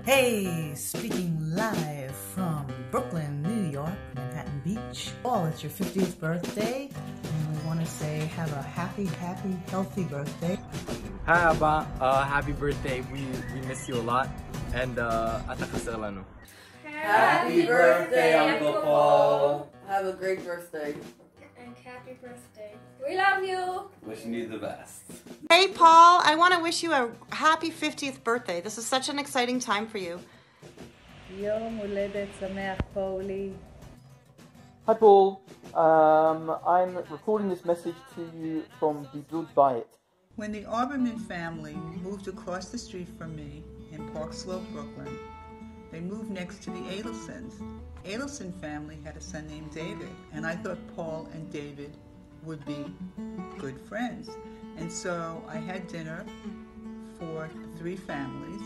Hey, speaking live from Brooklyn, New York, Manhattan Beach. Paul, it's your 50th birthday, and we want to say have a happy, healthy birthday. Hi, Abba. Happy birthday. We miss you a lot. And אתה חסר לנו. Happy birthday, Uncle Paul. Have a great birthday. And happy birthday. We love you. Wishing you the best. Hey, Paul, I want to wish you a happy 50th birthday. This is such an exciting time for you. יום הולדת שמח, פאולי. Hi Paul, I'm recording this message to you from Bidud Bayit. When the Arborman family moved across the street from me in Park Slope, Brooklyn, they moved next to the Adelsons. Adelson family had a son named David, and I thought Paul and David would be good friends. And so I had dinner for the three families,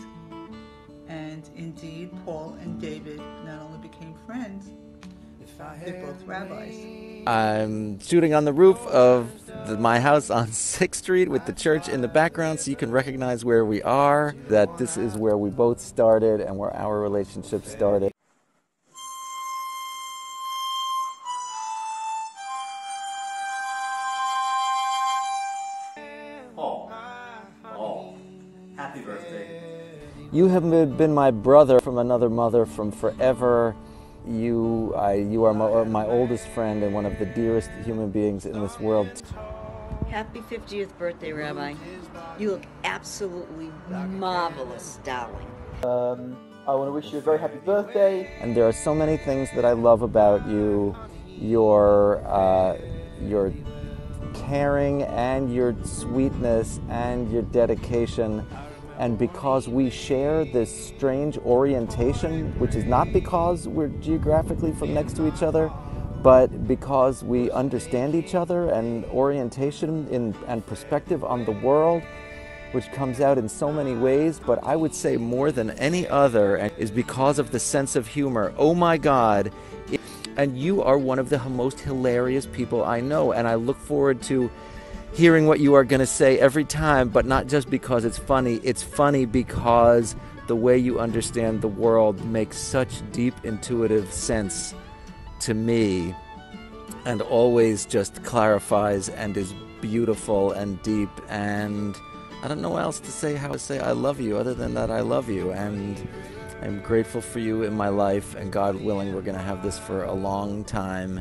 and indeed Paul and David not only became friends, they're both rabbis. I'm shooting on the roof of my house on 6th Street with the church in the background so you can recognize where we are, that this is where we both started and where our relationship started. Paul, happy birthday. You have been my brother from another mother from forever. You are my oldest friend and one of the dearest human beings in this world. Happy 50th birthday, Rabbi. You look absolutely marvelous, darling. I want to wish you a very happy birthday. And there are so many things that I love about you. Your caring and your sweetness and your dedication. And because we share this strange orientation, which is not because we're geographically from next to each other, but because we understand each other and orientation and perspective on the world, which comes out in so many ways, but I would say more than any other is because of the sense of humor. Oh my God. And you are one of the most hilarious people I know, and I look forward to hearing what you are going to say every time, but not just because it's funny because the way you understand the world makes such deep intuitive sense to me and always just clarifies and is beautiful and deep, and I don't know what else to say, how to say I love you other than that I love you, and I'm grateful for you in my life, and God willing we're going to have this for a long time.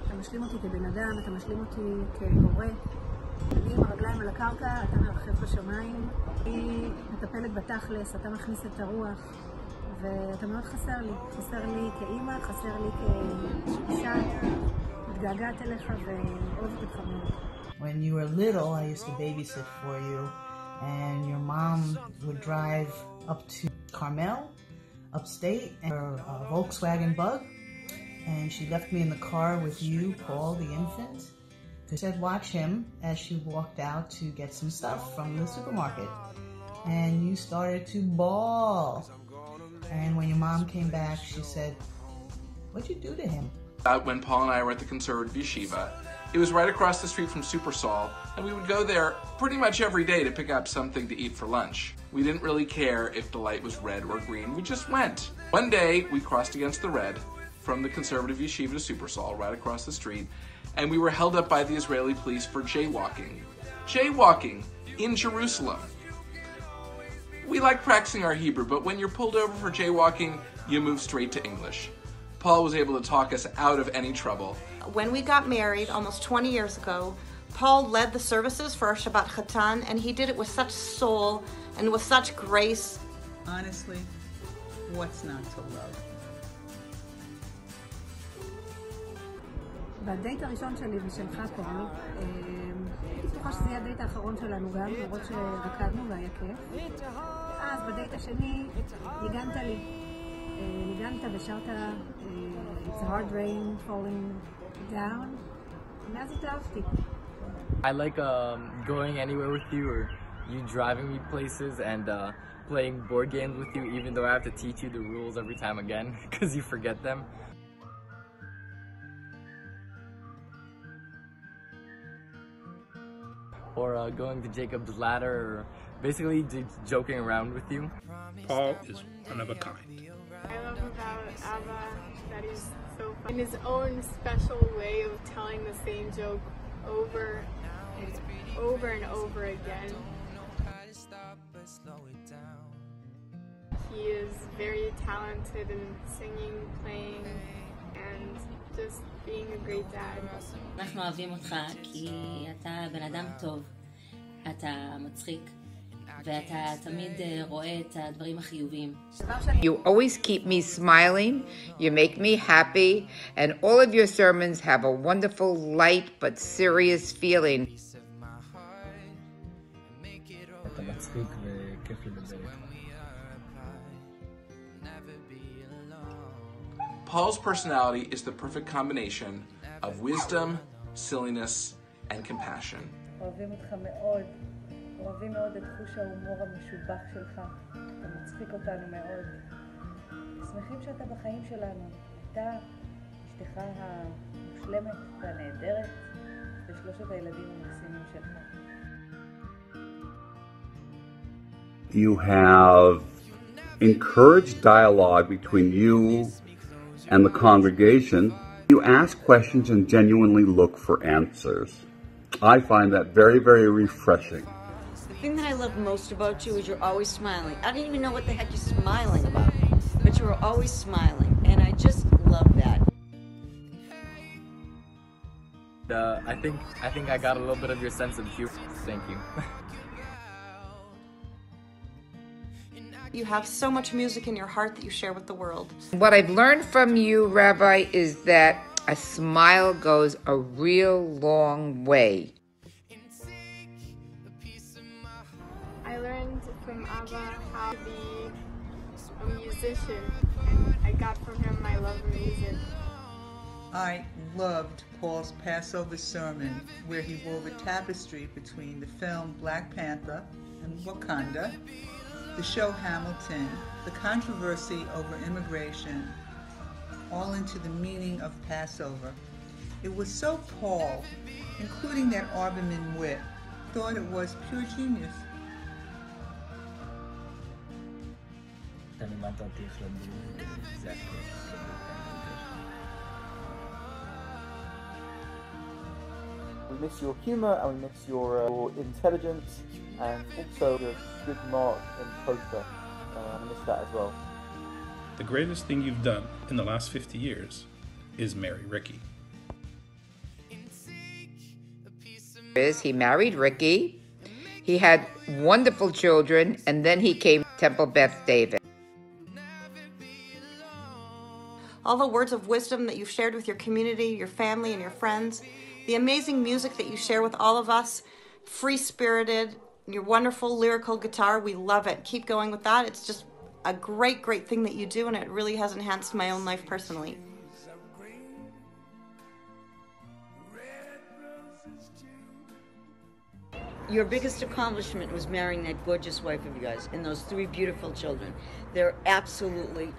אתה משלים אותי כבן אדם, אתה משלים אותי כהורה. אני עם הרגליים על הקרקע, אתה מרחב בשמיים. אני מטפלת בתכלס, אתה מכניס את הרוח. ואתה מאוד חסר לי. חסר לי כאימא, חסר לי כאישה. מתגעגעת אליך ואוהבת אותך מאוד. When you were little, I used to babysit for you, and your mom would drive up to Carmel, upstate, in her Volkswagen Bug. And she left me in the car with you, Paul, the infant. She said, watch him as she walked out to get some stuff from the supermarket. And you started to bawl. And when your mom came back, she said, what'd you do to him? When Paul and I were at the conservative yeshiva, it was right across the street from Super Saul, and we would go there pretty much every day to pick up something to eat for lunch. We didn't really care if the light was red or green, we just went. One day, we crossed against the red, from the conservative yeshiva to Super Saul, right across the street, and we were held up by the Israeli police for jaywalking. Jaywalking in Jerusalem. We like practicing our Hebrew, but when you're pulled over for jaywalking, you move straight to English. Paul was able to talk us out of any trouble. When we got married almost 20 years ago, Paul led the services for our Shabbat Chatan, and he did it with such soul and with such grace. Honestly, what's not to love? בדייט הראשון שלי ושלך פה, הייתי בטוחה שזה יהיה הדייט האחרון שלנו גם, למרות שרקדנו והיה כיף. אז בדייט השני ניגנת לי. ניגנת ושרת It's a hard rain falling down. מאז התאהבתי. I like going anywhere with you, or you driving me places and playing board games with you, even though I have to teach you the rules every time again because you forget them. Or going to Jacob's Ladder, or basically joking around with you. Paul is one of a kind. I love about Abba that he's so fun. In his own special way of telling the same joke over and over again. He is very talented in singing, playing, and just being a great dad. אנחנו אוהבים אותך כי אתה בן אדם טוב, אתה מצחיק, ואתה תמיד רואה את הדברים החיוביים. You always keep me smiling, you make me happy, and all of your sermons have a wonderful, light but serious feeling. אתה מצחיק וכיף לדבר איתך. Paul's personality is the perfect combination of wisdom, silliness, and compassion. אוהבים אותך מאוד. אוהבים מאוד את חוש ההומור המשובח שלך. אתה מצחיק אותנו מאוד. שמחים שאתה בחיים שלנו. אתה, אשתך המושלמת והנהדרת, ושלושת הילדים המקסימים שלך. You have encouraged dialogue between you and the congregation. You ask questions and genuinely look for answers. I find that very, very refreshing. The thing that I love most about you is you're always smiling. I don't even know what the heck you're smiling about, but you're always smiling, and I just love that. I think I got a little bit of your sense of humor. Thank you. You have so much music in your heart that you share with the world. What I've learned from you, Rabbi, is that a smile goes a real long way. I learned from Abba how to be a musician, and I got from him my love of music. I loved Paul's Passover sermon, where he wove a tapestry between the film Black Panther and Wakanda, the show Hamilton, the controversy over immigration, all into the meaning of Passover. It was so Paul, including that Arbeman wit. Thought it was pure genius. We miss your humour and we miss your intelligence and also your good mark in poker. I miss that as well. The greatest thing you've done in the last 50 years is marry Ricky. He married Ricky, he had wonderful children, and then he came to Temple Beth David. All the words of wisdom that you've shared with your community, your family, and your friends, the amazing music that you share with all of us, free-spirited, your wonderful lyrical guitar, we love it. Keep going with that. It's just a great, great thing that you do, and it really has enhanced my own life personally. Your biggest accomplishment was marrying that gorgeous wife of yours and those 3 beautiful children. They're absolutely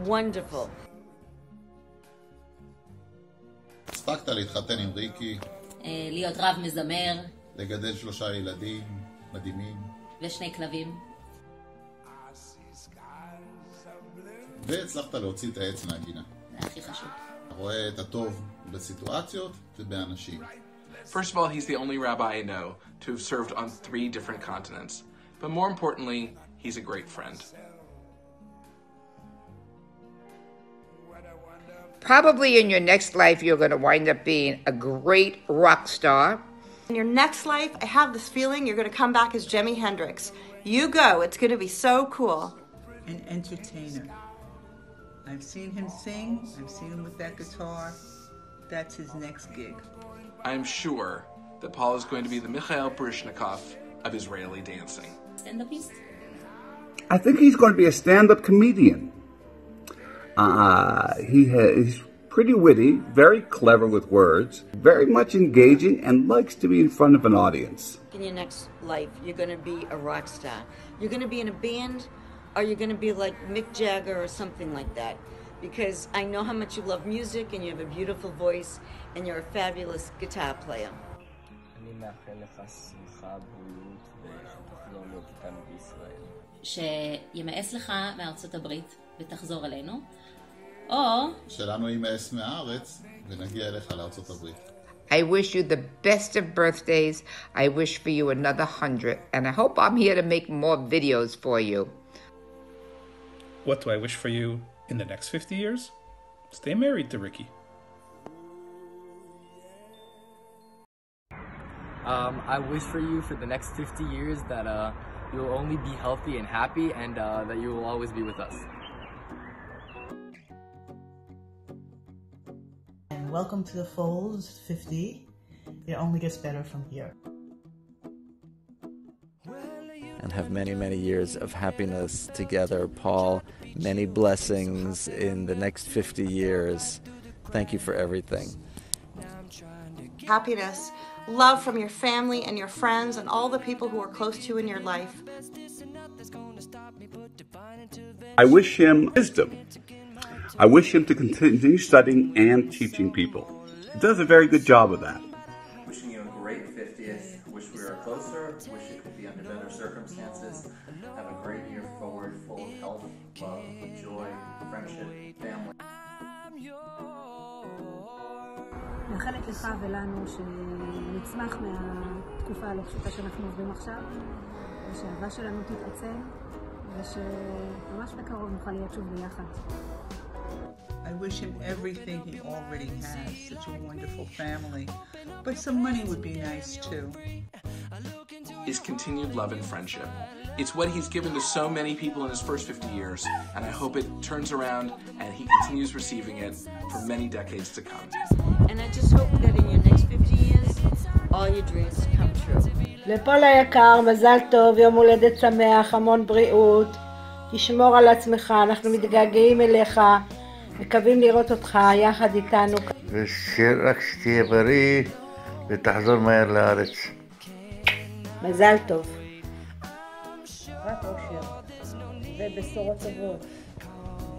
wonderful. הספקת להתחתן עם ריקי, להיות רב מזמר, לגדל 3 ילדים מדהימים, ו2 כלבים. והצלחת להוציא את העץ מהגינה. זה הכי חשוב. אתה רואה את הטוב בסיטואציות ובאנשים. First of all, he's the only rabbi I know to have served on 3 different continents. But more importantly, he's a great friend. Probably in your next life, you're going to wind up being a great rock star. In your next life, I have this feeling you're going to come back as Jimi Hendrix. You go. It's going to be so cool. An entertainer. I've seen him sing. I've seen him with that guitar. That's his next gig. I'm sure that Paul is going to be the Mikhail Baryshnikov of Israeli dancing. Stand-upist? I think he's going to be a stand-up comedian. He's pretty witty, very clever with words, very much engaging, and likes to be in front of an audience. In your next life, you're going to be a rock star. You're going to be in a band, or you're going to be like Mick Jagger or something like that. Because I know how much you love music, and you have a beautiful voice, and you're a fabulous guitar player. אני מאחל לך שמחה, בריאות ושתחזור להיות איתנו בישראל. שימאס לך מארצות הברית ותחזור אלינו, או שלנו יימאס מהארץ ונגיע אליך לארצות הברית. I wish you the best of birthdays. I wish for you another 100, and I hope I'm here to make more videos for you. What do I wish for you in the next 50 years? Stay married to Ricky. I wish for you for the next 50 years that you'll only be healthy and happy, and that you will always be with us. And welcome to the Folds 50. It only gets better from here. And have many, many years of happiness together, Paul. Many blessings in the next 50 years. Thank you for everything. Happiness, love from your family and your friends and all the people who are close to you in your life. I wish him wisdom. I wish him to continue studying and teaching people. He does a very good job of that. Wishing you a great 50th. Wish we were closer. Wish it could be under better circumstances. Have a great year forward, full of health, love, joy, friendship, family. מאחלת לך ולנו שנצמח מהתקופה הלא פשוטה שאנחנו עוברים עכשיו, ושהאהבה שלנו תתעצם, ושממש בקרוב נוכל להיות שוב ביחד. I wish him everything he already has, such a wonderful family. But some money would be nice too. His continued love and friendship. It's what he's given to so many people in his first 50 years, and I hope it turns around and he continues receiving it for many decades to come. And I just hope that in your next 50 years, all your dreams come true. לפול היקר, מזל טוב, יום הולדת שמח, המון בריאות. תשמור על עצמך, אנחנו מתגעגעים אליך. מקווים לראות אותך יחד איתנו. רק שתהיה בריא ותחזור מהר לארץ. מזל טוב. רק אושר ובשורות טובות,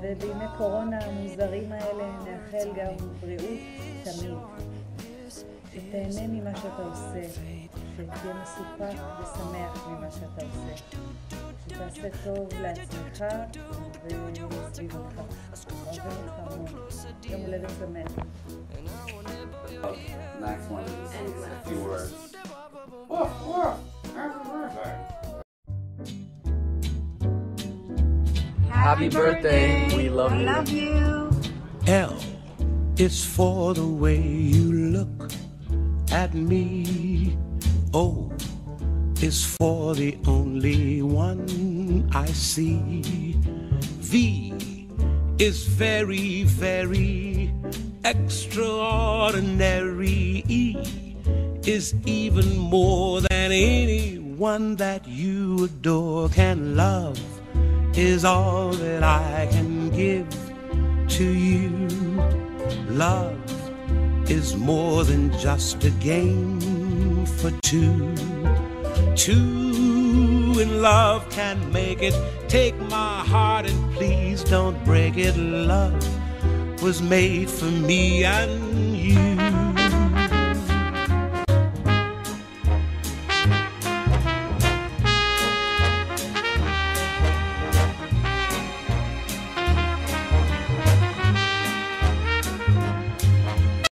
ובימי קורונה המוזרים האלה נאחל גם בריאות תמיד. שתהנה ממה שאתה עושה, שתהיה מסופק ושמח ממה שאתה עושה, שתעשה טוב לעצמך ולסביבתך. אוהבים אותך המון. יום הולדת שמח. Next one is a few words. Happy birthday. We love you. Love you. L is for the way you look at me. O is for the only one I see. V is very, very extraordinary. E is even more than anyone that you adore can love. Is all that I can give to you. Love is more than just a game for two. Two in love can make it. Take my heart and please don't break it. Love was made for me and you.